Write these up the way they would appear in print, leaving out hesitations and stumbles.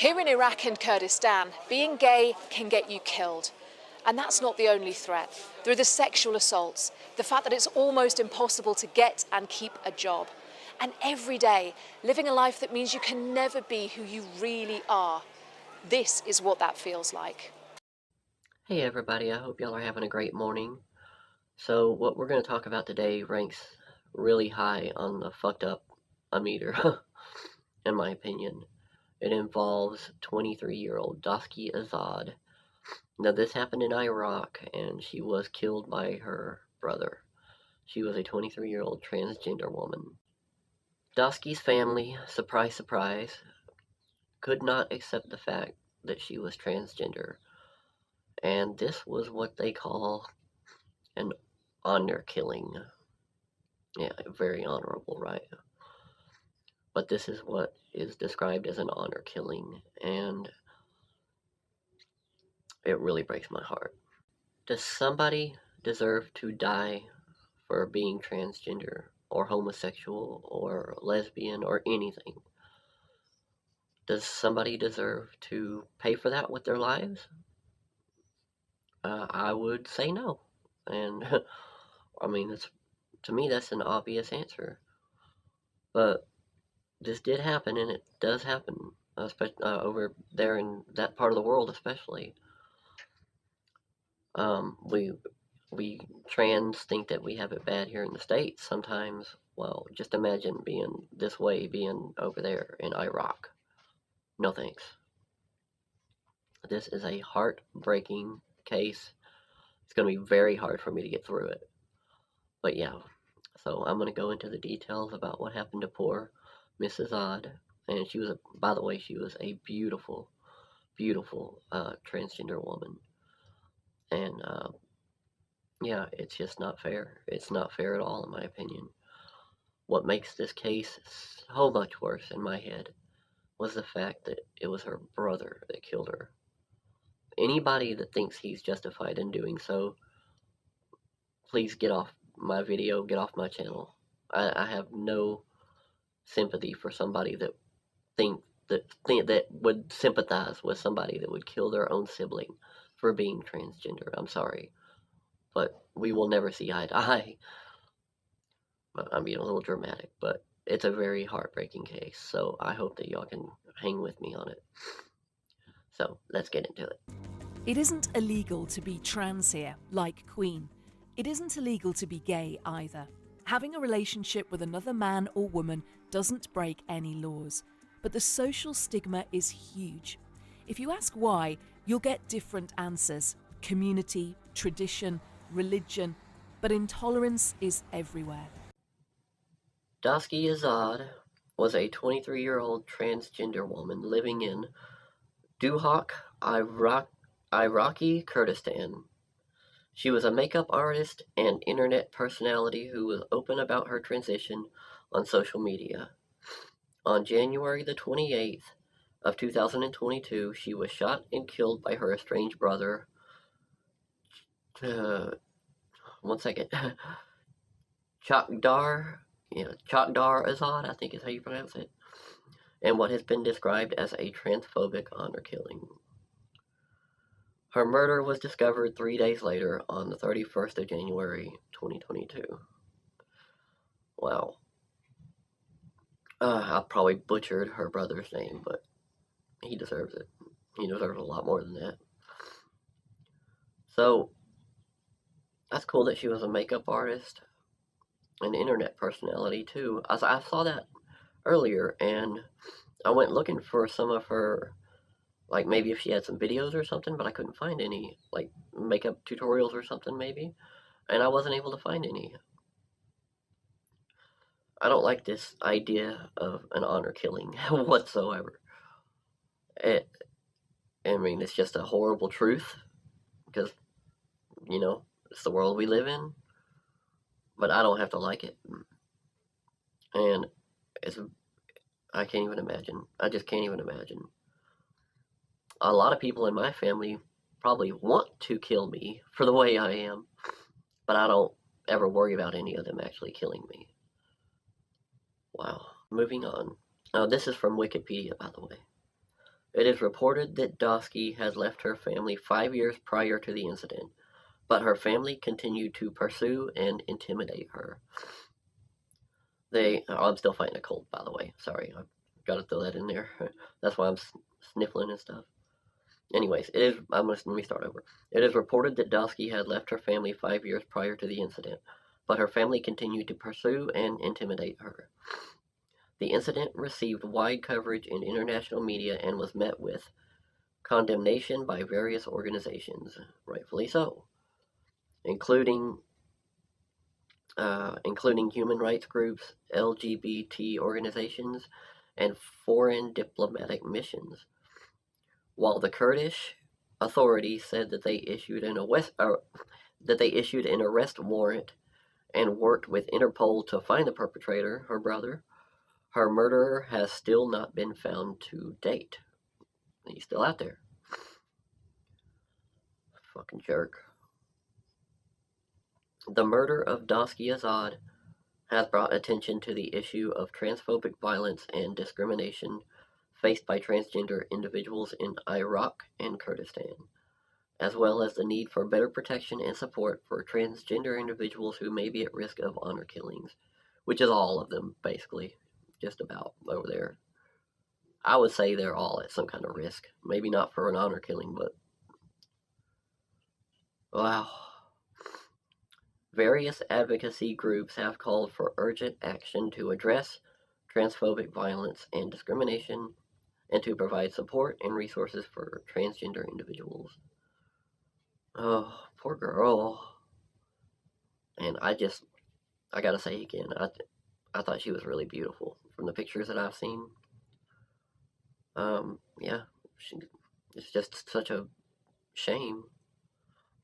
Here in Iraq and Kurdistan, being gay can get you killed. And that's not the only threat. There are the sexual assaults, the fact that it's almost impossible to get and keep a job. And every day, living a life that means you can never be who you really are. This is what that feels like. Hey everybody, I hope y'all are having a great morning. So what we're going to talk about today ranks really high on the fucked up meter, in my opinion. It involves 23-year-old Doski Azad. Now this happened in Iraq and she was killed by her brother. She was a 23-year-old transgender woman. Doski's family, surprise surprise, could not accept the fact that she was transgender. And this was what they call an honor killing. Yeah, very honorable, right? But this is what is described as an honor killing, and it really breaks my heart. Does somebody deserve to die for being transgender or homosexual or lesbian or anything? Does somebody deserve to pay for that with their lives? I would say no. And I mean, to me, that's an obvious answer. But this did happen, and it does happen, especially over there in that part of the world, especially. We trans think that we have it bad here in the States sometimes. Well, just imagine being this way, being over there in Iraq. No thanks. This is a heartbreaking case. It's going to be very hard for me to get through it. But yeah, so I'm going to go into the details about what happened to poor Mrs. Odd. And she was, by the way, she was a beautiful, beautiful transgender woman. And yeah, it's just not fair. It's not fair at all, in my opinion. What makes this case so much worse in my head was the fact that it was her brother that killed her. Anybody that thinks he's justified in doing so, please get off my video, get off my channel. I have no sympathy for somebody that that would sympathize with somebody that would kill their own sibling for being transgender. I'm sorry, but we will never see eye to eye. I'm being a little dramatic, but it's a very heartbreaking case, so I hope that y'all can hang with me on it. So let's get into it. It isn't illegal to be trans here, like Queen. It isn't illegal to be gay either. Having a relationship with another man or woman doesn't break any laws, but the social stigma is huge. If you ask why, you'll get different answers: community, tradition, religion, but intolerance is everywhere. Doski Azad was a 23-year-old transgender woman living in Duhok, Iraqi Kurdistan. She was a makeup artist and internet personality who was open about her transition on social media. On January the 28th of 2022, she was shot and killed by her estranged brother. One second. Chakdar Azad, I think is how you pronounce it, and what has been described as a transphobic honor killing. Her murder was discovered 3 days later on the 31st of January, 2022. Wow. I probably butchered her brother's name, but he deserves it. He deserves a lot more than that. So, that's cool that she was a makeup artist, an internet personality too. I saw that earlier, and I went looking for some of her, like maybe if she had some videos or something, but I couldn't find any, like makeup tutorials or something maybe, and I wasn't able to find any. I don't like this idea of an honor killing whatsoever. I mean, it's just a horrible truth, because, you know, it's the world we live in, but I don't have to like it. And I can't even imagine. I just can't even imagine. A lot of people in my family probably want to kill me for the way I am, but I don't ever worry about any of them actually killing me. Wow. Moving on. This is from Wikipedia, by the way. It is reported that Doski had left her family 5 years prior to the incident, but her family continued to pursue and intimidate her. I'm still fighting a cold, by the way. Sorry, I've got to throw that in there. That's why I'm sniffling and stuff. Anyways, let me start over. It is reported that Doski had left her family 5 years prior to the incident, but her family continued to pursue and intimidate her. The incident received wide coverage in international media and was met with condemnation by various organizations, rightfully so, including human rights groups, LGBT organizations, and foreign diplomatic missions. While the Kurdish authorities said that they issued an arrest warrant and worked with Interpol to find the perpetrator, her brother, her murderer has still not been found to date. He's still out there. Fucking jerk. The murder of Doski Azad has brought attention to the issue of transphobic violence and discrimination faced by transgender individuals in Iraq and Kurdistan, as well as the need for better protection and support for transgender individuals who may be at risk of honor killings, which is all of them, basically, just about over there. I would say they're all at some kind of risk. Maybe not for an honor killing, but wow. Various advocacy groups have called for urgent action to address transphobic violence and discrimination and to provide support and resources for transgender individuals. Oh, poor girl. And I gotta say again, I thought she was really beautiful from the pictures that I've seen. Yeah, it's just such a shame.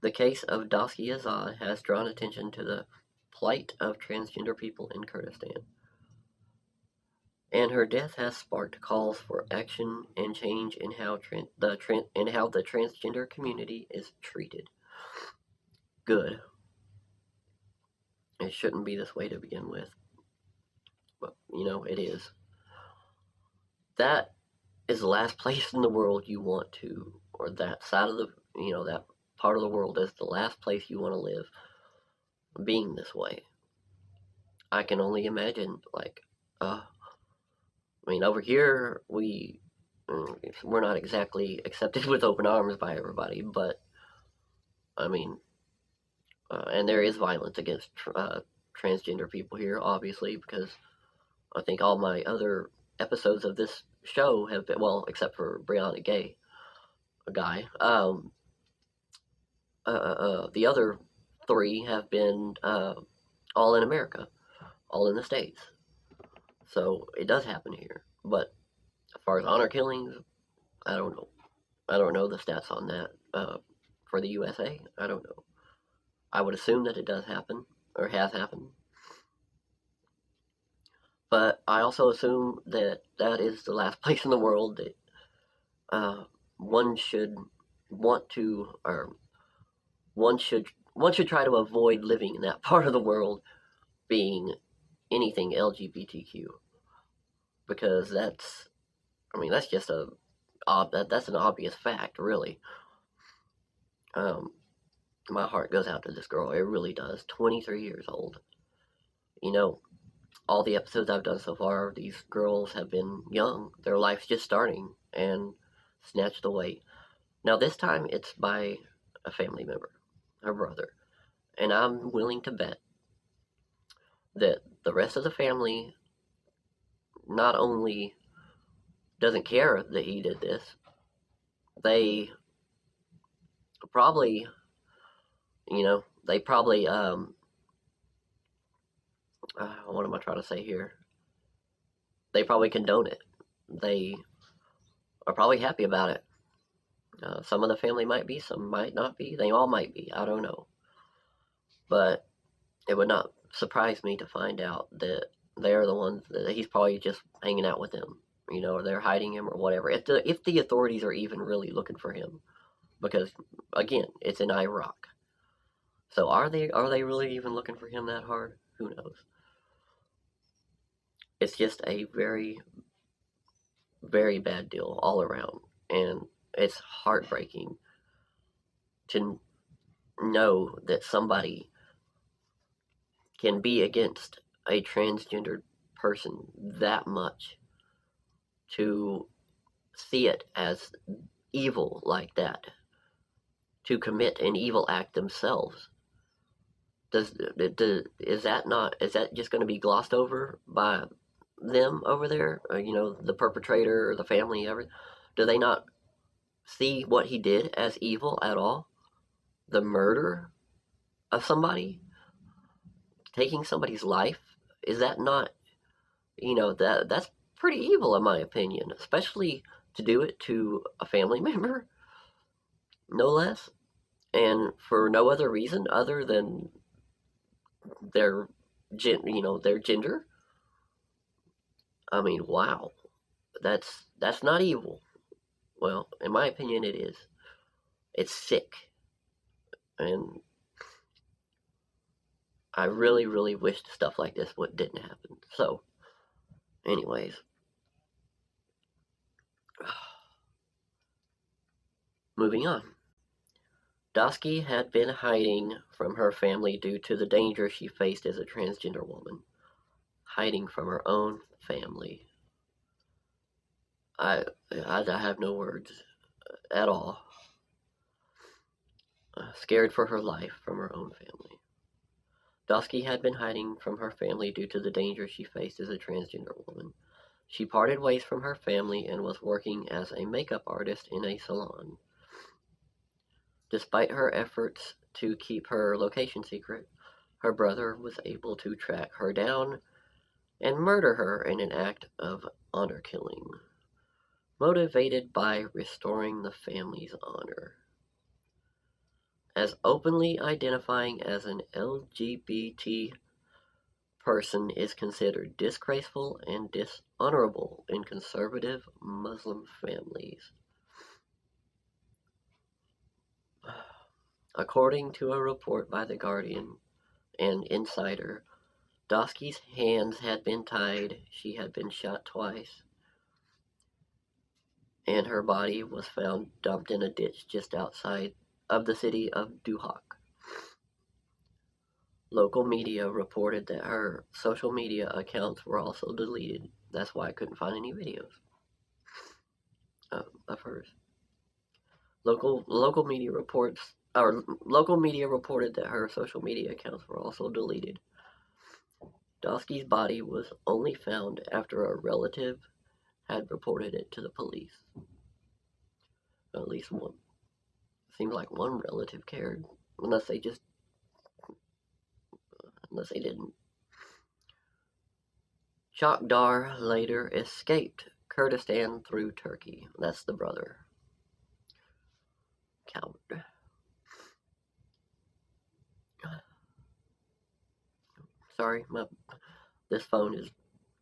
The case of Doski Azad has drawn attention to the plight of transgender people in Kurdistan, and her death has sparked calls for action and change in how the transgender community is treated. Good. It shouldn't be this way to begin with, but it is. That is the last place in the world you want to, or that side of that part of the world is the last place you want to live, being this way. I can only imagine, over here, we're not exactly accepted with open arms by everybody, but, and there is violence against transgender people here, obviously, because I think all my other episodes of this show have been, well, except for Brianna Gay, a guy, the other three have been all in America, all in the States. So it does happen here. But as far as honor killings, I don't know. I don't know the stats on that for the USA. I don't know. I would assume that it does happen, or has happened. But I also assume that that is the last place in the world that one should want to, or one should try to avoid living in that part of the world, being anything LGBTQ, because that's just that's an obvious fact, really. My heart goes out to this girl. It really does. 23 years old. All the episodes I've done so far, these girls have been young. Their life's just starting and snatched away. Now this time it's by a family member, her brother. And I'm willing to bet that the rest of the family not only doesn't care that he did this, they probably, what am I trying to say here? They probably condone it. They are probably happy about it. Some of the family might be, some might not be. They all might be. I don't know. But it would not surprise me to find out that they're the ones that he's probably just hanging out with them, or they're hiding him or whatever. If the authorities are even really looking for him, because again, it's in Iraq. So are they really even looking for him that hard? Who knows? It's just a very, very bad deal all around. And it's heartbreaking to know that somebody can be against a transgendered person that much, to see it as evil like that, to commit an evil act themselves. Is that just going to be glossed over by them over there? Or, the perpetrator or the family ever? Do they not see what he did as evil at all? The murder of somebody, taking somebody's life, is that not, that's pretty evil in my opinion, especially to do it to a family member, no less, and for no other reason other than their their gender. I mean, wow, that's not evil. Well, in my opinion, it is. It's sick, and I really, really wished stuff like this didn't happen. So, anyways, moving on. Doski had been hiding from her family due to the danger she faced as a transgender woman. Hiding from her own family. I have no words at all. Scared for her life from her own family. Doski had been hiding from her family due to the danger she faced as a transgender woman. She parted ways from her family and was working as a makeup artist in a salon. Despite her efforts to keep her location secret, her brother was able to track her down and murder her in an act of honor killing, motivated by restoring the family's honor. As openly identifying as an LGBT person is considered disgraceful and dishonorable in conservative Muslim families. According to a report by The Guardian and Insider, Doski's hands had been tied, she had been shot twice, and her body was found dumped in a ditch just outside of the city of Duhok. Local media reported that her social media accounts were also deleted. That's why I couldn't find any videos of hers. Local media reported that her social media accounts were also deleted. Doski's body was only found after a relative had reported it to the police. At least one. Seems like one relative cared, unless they didn't. Chakdar later escaped Kurdistan through Turkey. That's the brother. Coward. Sorry, this phone is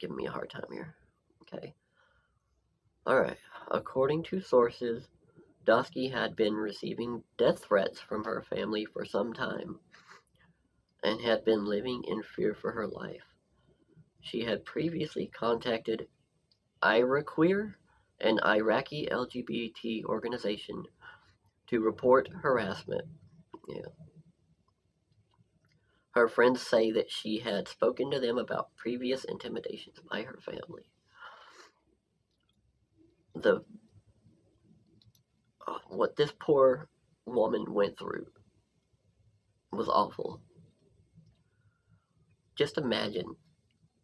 giving me a hard time here. Okay. Alright. According to sources, Doski had been receiving death threats from her family for some time and had been living in fear for her life. She had previously contacted IRAQueer, an Iraqi LGBT organization, to report harassment. Yeah. Her friends say that she had spoken to them about previous intimidations by her family. What this poor woman went through was awful. Just imagine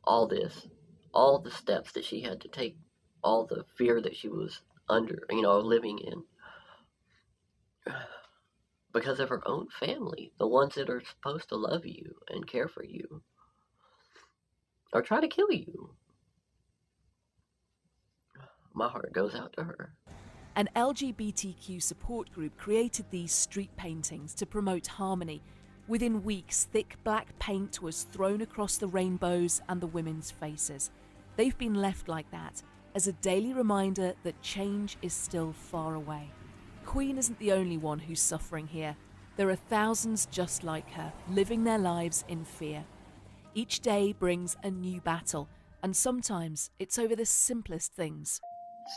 all this, all the steps that she had to take, all the fear that she was under, living in, because of her own family, the ones that are supposed to love you and care for you, or try to kill you. My heart goes out to her. An LGBTQ support group created these street paintings to promote harmony. Within weeks, thick black paint was thrown across the rainbows and the women's faces. They've been left like that as a daily reminder that change is still far away. Queen isn't the only one who's suffering here. There are thousands just like her, living their lives in fear. Each day brings a new battle, and sometimes it's over the simplest things.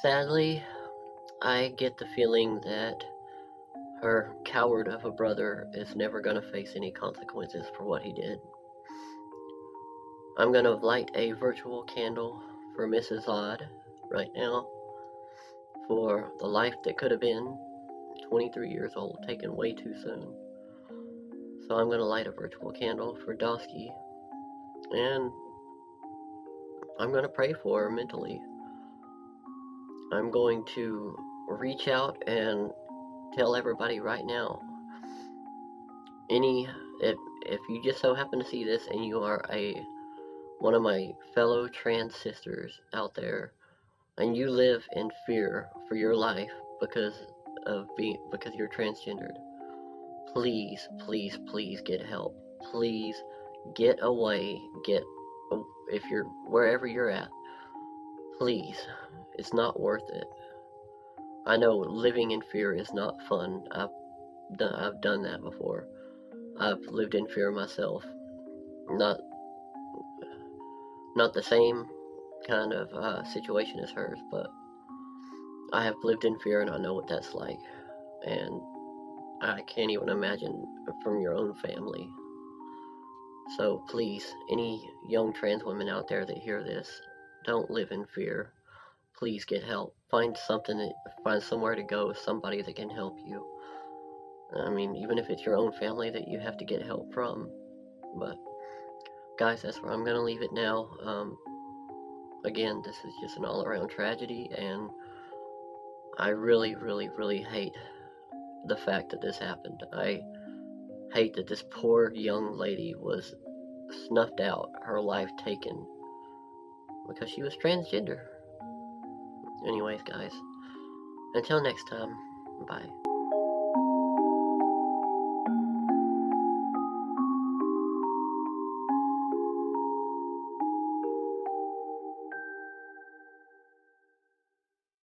Sadly, I get the feeling that her coward of a brother is never going to face any consequences for what he did. I'm going to light a virtual candle for Mrs. Odd right now, for the life that could have been 23 years old, taken way too soon. So I'm going to light a virtual candle for Doski, and I'm going to pray for her mentally. I'm going to reach out and tell everybody right now, if you just so happen to see this and you are one of my fellow trans sisters out there, and you live in fear for your life because you're transgendered, please, please, please get help. Please get away. If you're wherever you're at, please. It's not worth it. I know living in fear is not fun. I've done that before. I've lived in fear myself. Not the same kind of situation as hers, but I have lived in fear and I know what that's like. And I can't even imagine from your own family. So please, any young trans women out there that hear this, don't live in fear. Please get help. Find somewhere to go, somebody that can help you. I mean, even if it's your own family that you have to get help from. But guys, that's where I'm gonna leave it now. Again, this is just an all-around tragedy, and I really, really, really hate the fact that this happened. I hate that this poor young lady was snuffed out, her life taken, because she was transgender. Anyways, guys, until next time, bye.